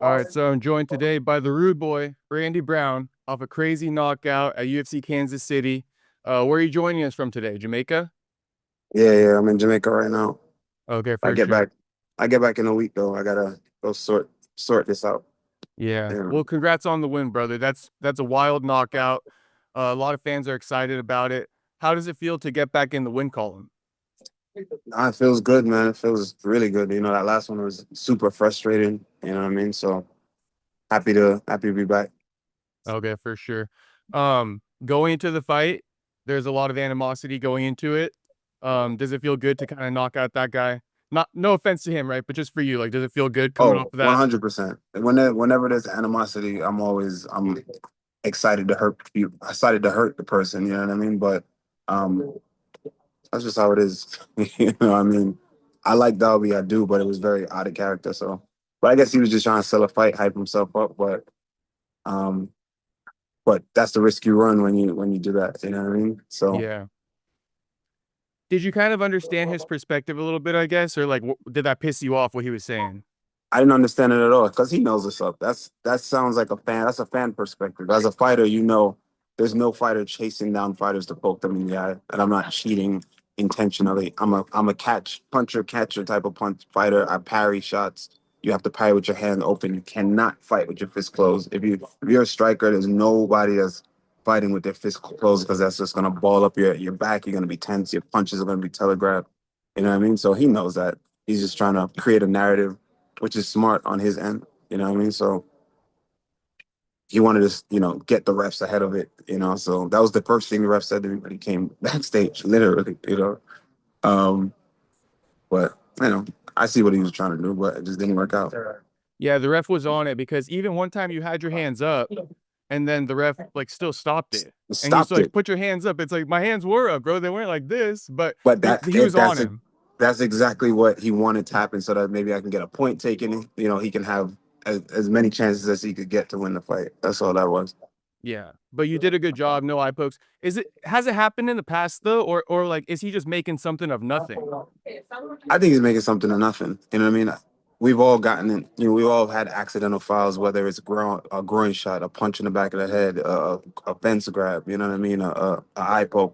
All right, so I'm joined today by the rude boy, Randy Brown, off a crazy knockout at UFC Kansas City. Where are you joining us from today? Jamaica? Yeah, I'm in Jamaica right now. Okay, I for get sure. back. I get back in a week though. I gotta go sort this out. Yeah. Yeah. Well, congrats on the win, brother. That's a wild knockout. A lot of fans are excited about it. How does it feel to get back in the win column? Nah, it feels good, man. It feels really good. That last one was super frustrating. You know what I mean? So happy to be back. Okay, for sure. Going into the fight, there's a lot of animosity going into it. Does it feel good to kind of knock out that guy? Not, no offense to him, right? But just for you, like, does it feel good coming off Oh, of that? 100%. Whenever there's animosity, I'm excited to hurt you. Excited to hurt the person. You know what I mean? But um, that's just how it is. You know what I mean? I like Dalby, I do, but it was very out of character. So, but I guess he was just trying to sell a fight, hype himself up. Um, but that's the risk you run when you do that. You know what I mean? So Yeah. Did you kind of understand his perspective a little bit, I guess, or like, did that piss you off what he was saying? I didn't understand it at all because he knows what's up. That sounds like a fan. That's a fan perspective. As a fighter, there's no fighter chasing down fighters to poke them in the eye, and I'm not cheating intentionally. I'm a puncher catcher type of punch fighter. I parry shots. You have to parry with your hand open. You cannot fight with your fist closed. If you're a striker, there's nobody that's fighting with their fist closed because that's just gonna ball up your back. You're gonna be tense. Your punches are gonna be telegraphed. You know what I mean? So he knows that. He's just trying to create a narrative which is smart on his end. You know what I mean? So he wanted to, get the refs ahead of it. So that was the first thing the ref said to me when he came backstage, literally. Um, but I see what he was trying to do, but it just didn't work out. Yeah, the ref was on it because even one time you had your hands up and then the ref like still stopped it. And he's Stopped like, it, put your hands up. It's like, my hands were up, bro. They weren't like this, but but he was on him. that's exactly what he wanted to happen, so that maybe I can get a point taken. He can have as many chances as he could get to win the fight. That's all that was. Yeah. But you did a good job. No eye pokes. Has it happened in the past though? Or like, is he just making something of nothing? I think he's making something of nothing. You know what I mean? We've all gotten it. We've all had accidental fouls, whether it's a groin shot, a punch in the back of the head, a fence grab. You know what I mean? A eye poke.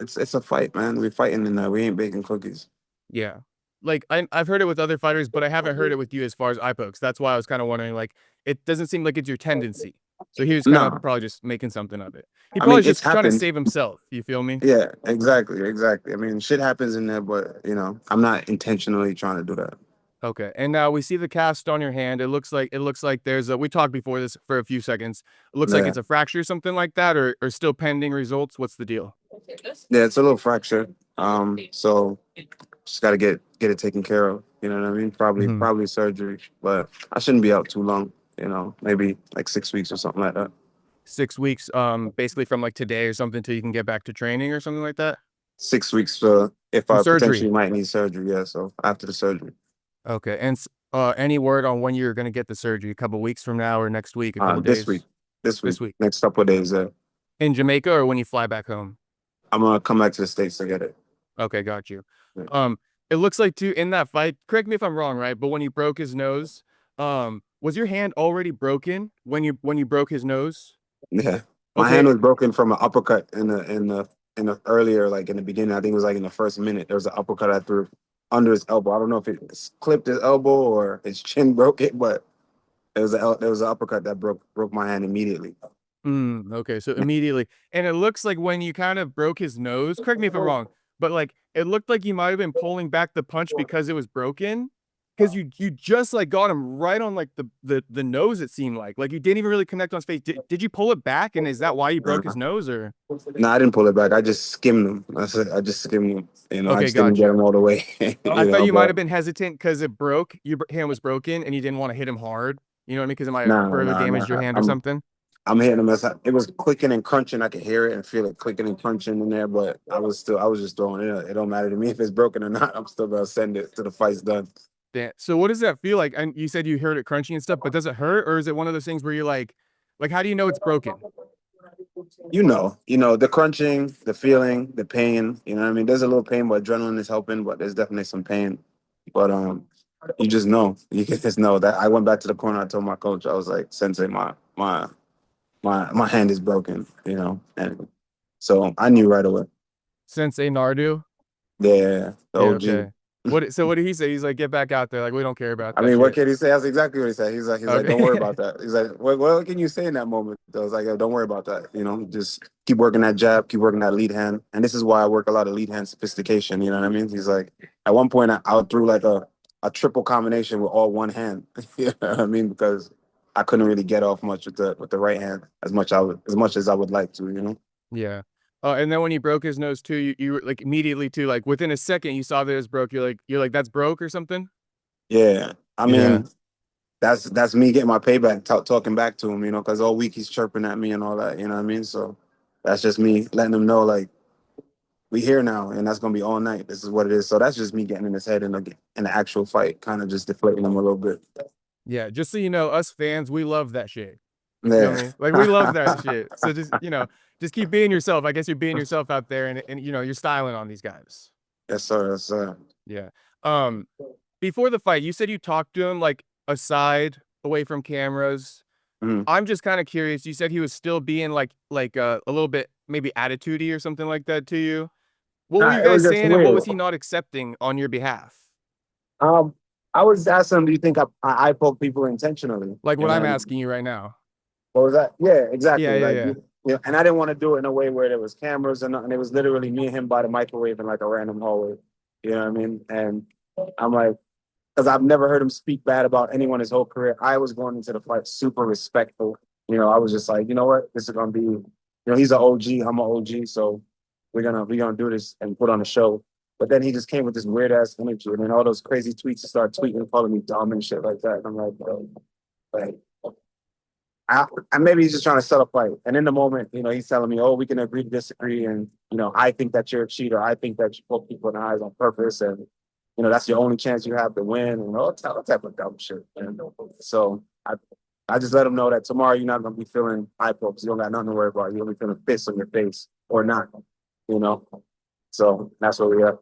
It's a fight, man. We're fighting in there. We ain't baking cookies. Yeah. Like I've heard it with other fighters, but I haven't heard it with you as far as eye pokes. That's why I was kind of wondering, like, it doesn't seem like it's your tendency. So he was kind of No, probably just making something of it. He I probably mean was it's just trying to happened. save himself. You feel me? Yeah, exactly. I mean, shit happens in there, but I'm not intentionally trying to do that. Okay. And now we see the cast on your hand. It looks like there's a we talked before this for a few seconds. It looks like Yeah, it's a fracture or something like that, or still pending results. What's the deal? yeah, it's a little fracture. So just got to get it taken care of. You know what I mean? Mhm. Probably surgery, but I shouldn't be out too long. Maybe like 6 weeks or something like that. 6 weeks, basically from like today or something till you can get back to training or something like that. 6 weeks if From I surgery. potentially might need surgery. Yeah, so after the surgery, Okay. And any word on when you're gonna get the surgery? A couple weeks from now or next week? A couple this week, days? This week next couple of days, in Jamaica or when you fly back home? I'm gonna come back to the States to get it. Okay, got you. Yeah. Um, it looks like too in that fight. Correct me if I'm wrong, right? But when he broke his nose, was your hand already broken when you broke his nose? Yeah. My hand Okay, was broken from an uppercut in the earlier, like in the beginning. I think it was like in the first minute. There was an uppercut I threw under his elbow. I don't know if it clipped his elbow or his chin broke it, but there was an uppercut that broke my hand immediately. okay, so immediately, and it looks like when you kind of broke his nose. Correct me if I'm wrong, but like it looked like you might have been pulling back the punch because it was broken. Because you just like got him right on like the nose. It seemed like you didn't even really connect on his face. Did you pull it back? And is that why you broke his Uh, nose? Or no, I didn't pull it back. I just skimmed him. That's it. I just skimmed him. I okay, just didn't got get you. him all the way. I thought you might But have been hesitant because it broke. Your hand was broken, and you didn't want to hit him hard. You know what I mean? Because it might have further no. damaged your hand or I'm something. I'm hitting him it was clicking and crunching. I could hear it and feel it clicking and crunching in there, but I was just throwing it. It don't matter to me if it's broken or not. I'm still gonna send it to the fight's done. So what does that feel like? And you said you heard it crunching and stuff, but does it hurt, or is it one of those things where you're like, how do you know it's broken? The crunching, the feeling, the pain. You know what I mean? There's a little pain, but adrenaline is helping. But there's definitely some pain. But You just know. You can just know that. I went back to the corner. I told my coach, I was like, Sensei, my hand is broken. And so I knew right away. Sensei Nardu. Yeah, the Yeah, OG. okay. So what did he say? He's like, get back out there. Like, we don't care about I that mean, what shit. can he say? That's exactly what he said. He's like, don't worry Okay. about that. He's like, what can you say in that moment? I was like, "Yo, don't worry about that. Just keep working that jab, keep working that lead hand. And this is why I work a lot of lead hand sophistication. You know what I mean? He's like, at one point, I threw like a triple combination with all one hand. You know what I mean? Because I couldn't really get off much with the right hand as much as I would like to. Yeah. And then when he broke his nose too, you were like immediately too, like within a second you saw that it was broke. You're like, that's broke or something? Yeah. I Yeah. mean, that's me getting my payback, talking back to him, because all week he's chirping at me and all that, you know what I mean? So that's just me letting him know, like, we here now, and that's gonna be all night. This is what it is. So that's just me getting in his head in the actual fight, kind of just deflating him a little bit. Yeah. Just so you know, us fans, we love that shit. You feel Yeah. me? Like we love that shit. So just, just keep being yourself. I guess you're being yourself out there and you're styling on these guys. Yes, sir. Yes, sir. Yeah. Um, Before the fight, you said you talked to him like aside, away from cameras. Mhm. I'm just kind of curious. You said he was still being like a little bit maybe attitudey or something like that to you. What were Nah, you it was guys just saying, and what weird. was he not accepting on your behalf? Um, I was asking him, do you think I poke people intentionally? Like what And I'm then asking you right now. what was that? Yeah, exactly. Yeah, yeah, Like, yeah. and I didn't want to do it in a way where there was cameras and nothing. It was literally me and him by the microwave in like a random hallway. You know what I mean? And I'm like, because I've never heard him speak bad about anyone his whole career. I was going into the fight super respectful. I was just like, you know what, this is gonna be, he's an OG, I'm an OG, so we're gonna do this and put on a show. But then he just came with this weird ass energy, and then all those crazy tweets to start tweeting, calling me dumb and shit like that. And I'm like, bro, like, I maybe he's just trying to set a fight. And in the moment, he's telling me, oh, we can agree to disagree. And, I think that you're a cheater. I think that you poke people in the eyes on purpose. And, that's your only chance you have to win. And all type of dumb shit. And so I just let him know that tomorrow you're not going to be feeling eye pokes. You don't got nothing to worry about. You're going to be feeling fists on your face or not, you know? So that's what we have.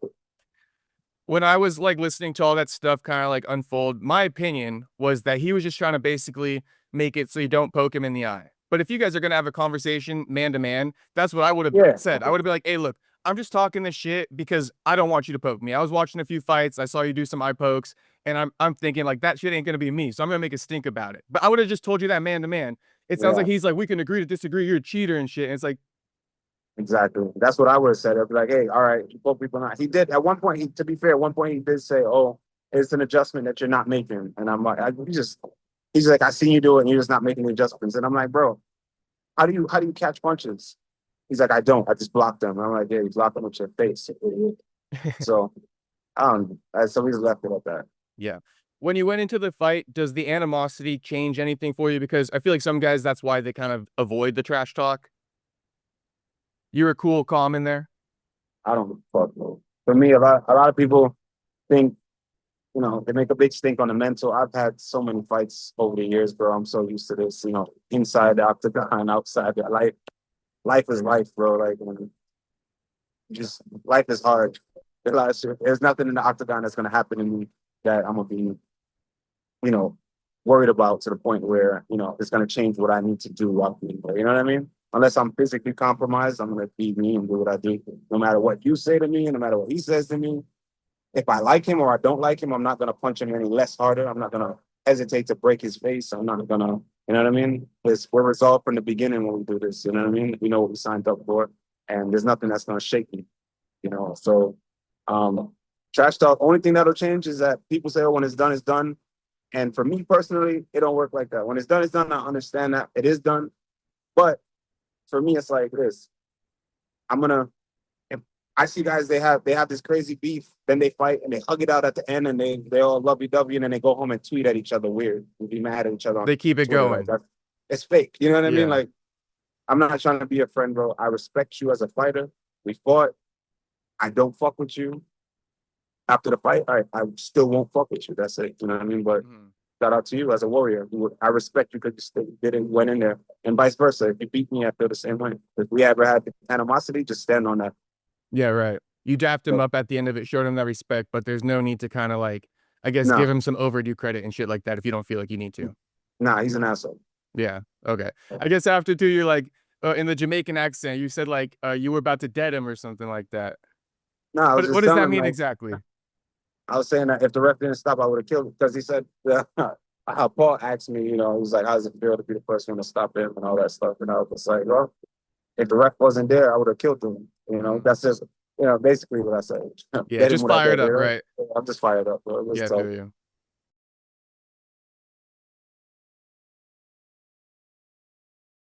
When I was like listening to all that stuff kind of like unfold, my opinion was that he was just trying to basically make it so you don't poke him in the eye. But if you guys are gonna have a conversation man to man, that's what I would have Yeah, said. I would have been like, "Hey, look, I'm just talking this shit because I don't want you to poke me. I was watching a few fights, I saw you do some eye pokes, and I'm thinking like that shit ain't gonna be me, so I'm gonna make a stink about it." But I would have just told you that man to man. It sounds like yeah. he's like, "We can agree to disagree. You're a cheater and shit." And it's like, Exactly. That's what I would have said. I'd be like, hey, all right, you both people not. He did at one point. To be fair, at one point he did say, "Oh, it's an adjustment that you're not making," and I'm like, he's like, "I seen you do it, and you're just not making the adjustments." And I'm like, "Bro, how do you catch punches?" He's like, "I don't. I just block them." And I'm like, "Yeah, you block them with your face." So so we just left it at that. yeah. When you went into the fight, does the animosity change anything for you? Because I feel like some guys, that's why they kind of avoid the trash talk. You were cool, calm in there. I don't give a fuck, bro. For me, a lot of people think, they make a big stink on the mental. I've had so many fights over the years, bro. I'm so used to this, inside the octagon, outside the life is life, bro. Like, just life is hard. There's nothing in the octagon that's gonna happen to me that I'm gonna be, you know, worried about to the point where, it's gonna change what I need to do while being there. You know what I mean? Unless I'm physically compromised, I'm gonna be me and do what I do. No matter what you say to me, and no matter what he says to me, if I like him or I don't like him, I'm not gonna punch him any less harder. I'm not gonna hesitate to break his face. I'm not gonna, you know what I mean? We're resolved from the beginning when we do this. You know what I mean? We know what we signed up for, and there's nothing that's gonna shake me. So trash talk. Only thing that'll change is that people say, "Oh, when it's done, it's done." And for me personally, it don't work like that. When it's done, it's done. I understand that it is done, but for me, it's like this. I'm gonna if I see guys they have this crazy beef, then they fight and they hug it out at the end and they all lovey dovey and then they go home and tweet at each other weird and be mad at each other on They keep it Twitter. Like going. that, it's fake. You know what I mean? Yeah. Like, I'm not trying to be a friend, bro. I respect you as a fighter. We fought. I don't fuck with you. After the fight, I still won't fuck with you. That's it. You know what I mean? But Mhm. shout out to you as a warrior. I respect you because you still didn't went in there, and vice versa. If you beat me, I feel the same way. If we ever had animosity, just stand on that. Yeah, right. You dapped him up at the end of it, showed him that respect, but there's no need to kind of like, I guess No, give him some overdue credit and shit like that if you don't feel like you need to. nah, he's an asshole. Yeah. Okay. I guess after two, you're like, in the Jamaican accent, you said like you were about to dead him or something like that. No, I was What just does that telling him, mean like, exactly? I was saying that if the ref didn't stop, I would have killed him because he said, how Paul asked me, he was like, how does it feel to be the first one to stop him and all that stuff? And I was just like, well, if the ref wasn't there, I would have killed him. That's just, basically what I said. Yeah, Get him just what I fire it did. up, right? I'm just fired up, bro. Yeah, Let's I feel talk. you.